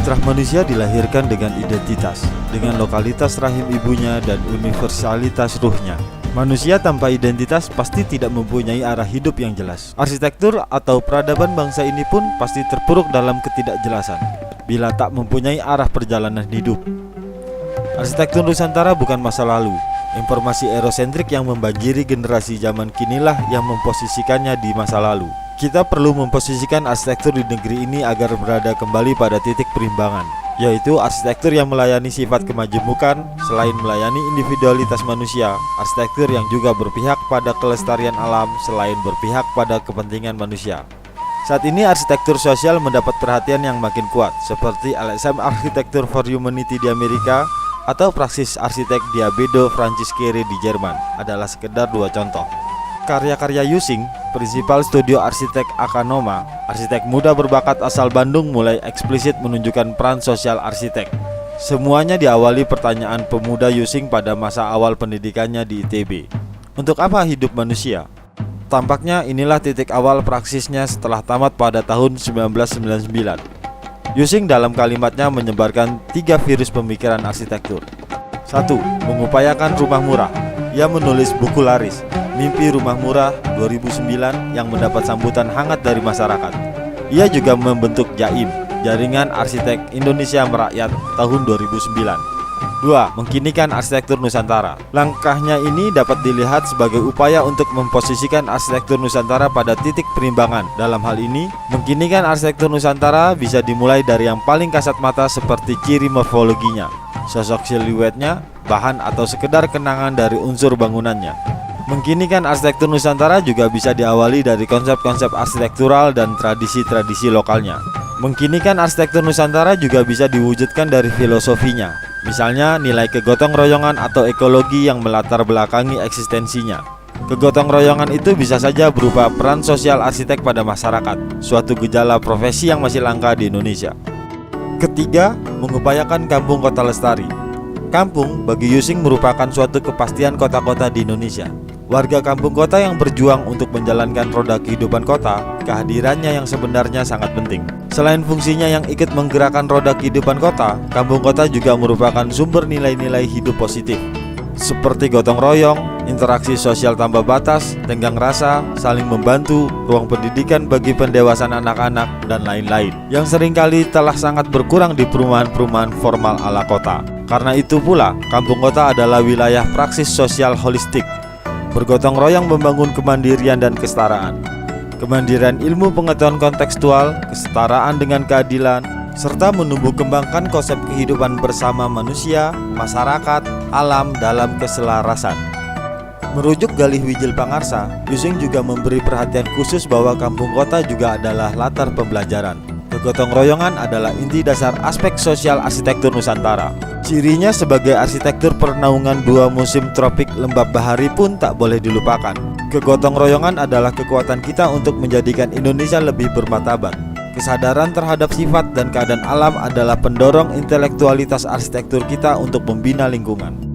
Fitrah manusia dilahirkan dengan identitas, dengan lokalitas rahim ibunya dan universalitas ruhnya. Manusia tanpa identitas pasti tidak mempunyai arah hidup yang jelas. Arsitektur atau peradaban bangsa ini pun pasti terpuruk dalam ketidakjelasan bila tak mempunyai arah perjalanan hidup. Arsitektur Nusantara bukan masa lalu. Informasi eurosentrik yang membanjiri generasi zaman kinilah yang memposisikannya di masa lalu. Kita perlu memposisikan arsitektur di negeri ini agar berada kembali pada titik perimbangan, yaitu arsitektur yang melayani sifat kemajemukan. Selain melayani individualitas manusia, arsitektur yang juga berpihak pada kelestarian alam selain berpihak pada kepentingan manusia. Saat ini arsitektur sosial mendapat perhatian yang makin kuat, seperti LSM Architecture for Humanity di Amerika atau praksis arsitek Diabedo Francis Kere di Jerman adalah sekedar dua contoh. Karya-karya Yusing, prinsipal studio arsitek Akanoma, arsitek muda berbakat asal Bandung, mulai eksplisit menunjukkan peran sosial arsitek. Semuanya diawali pertanyaan pemuda Yusing pada masa awal pendidikannya di ITB. Untuk apa hidup manusia? Tampaknya inilah titik awal praksisnya setelah tamat pada tahun 1999. Yusing dalam kalimatnya menyebarkan 3 virus pemikiran arsitektur. 1. Mengupayakan rumah murah. Ia menulis buku laris Mimpi Rumah Murah 2009 yang mendapat sambutan hangat dari masyarakat. Ia juga membentuk JAIM, Jaringan Arsitek Indonesia Merakyat, tahun 2009. 2. Mengkinikan arsitektur Nusantara. Langkahnya ini dapat dilihat sebagai upaya untuk memposisikan arsitektur Nusantara pada titik perimbangan. Dalam hal ini, mengkinikan arsitektur Nusantara bisa dimulai dari yang paling kasat mata seperti ciri morfologinya, sosok siluetnya, bahan atau sekedar kenangan dari unsur bangunannya. Mengkinikan arsitektur Nusantara juga bisa diawali dari konsep-konsep arsitektural dan tradisi-tradisi lokalnya. Mengkinikan arsitektur Nusantara juga bisa diwujudkan dari filosofinya, misalnya nilai kegotong royongan atau ekologi yang melatar belakangi eksistensinya. Kegotong royongan itu bisa saja berupa peran sosial arsitek pada masyarakat, suatu gejala profesi yang masih langka di Indonesia. Ketiga, mengupayakan kampung kota lestari. Kampung bagi Yusing merupakan suatu kepastian kota-kota di Indonesia. Warga kampung kota yang berjuang untuk menjalankan roda kehidupan kota, kehadirannya yang sebenarnya sangat penting. Selain fungsinya yang ikut menggerakkan roda kehidupan kota, kampung kota juga merupakan sumber nilai-nilai hidup positif, seperti gotong royong, interaksi sosial tanpa batas, tenggang rasa, saling membantu, ruang pendidikan bagi pendewasaan anak-anak, dan lain-lain, yang seringkali telah sangat berkurang di perumahan-perumahan formal ala kota. Karena itu pula, kampung kota adalah wilayah praksis sosial holistik, bergotong royong membangun kemandirian dan kesetaraan. Kemandirian ilmu pengetahuan kontekstual, kesetaraan dengan keadilan, serta menumbuh kembangkan konsep kehidupan bersama manusia, masyarakat, alam dalam keselarasan. Merujuk Galih Wijil Pangarsa, Yusing juga memberi perhatian khusus bahwa kampung kota juga adalah latar pembelajaran. Kegotong royongan adalah inti dasar aspek sosial arsitektur Nusantara. Cirinya sebagai arsitektur pernaungan 2 musim tropik lembab bahari pun tak boleh dilupakan. Kegotong royongan adalah kekuatan kita untuk menjadikan Indonesia lebih bermartabat. Kesadaran terhadap sifat dan keadaan alam adalah pendorong intelektualitas arsitektur kita untuk membina lingkungan.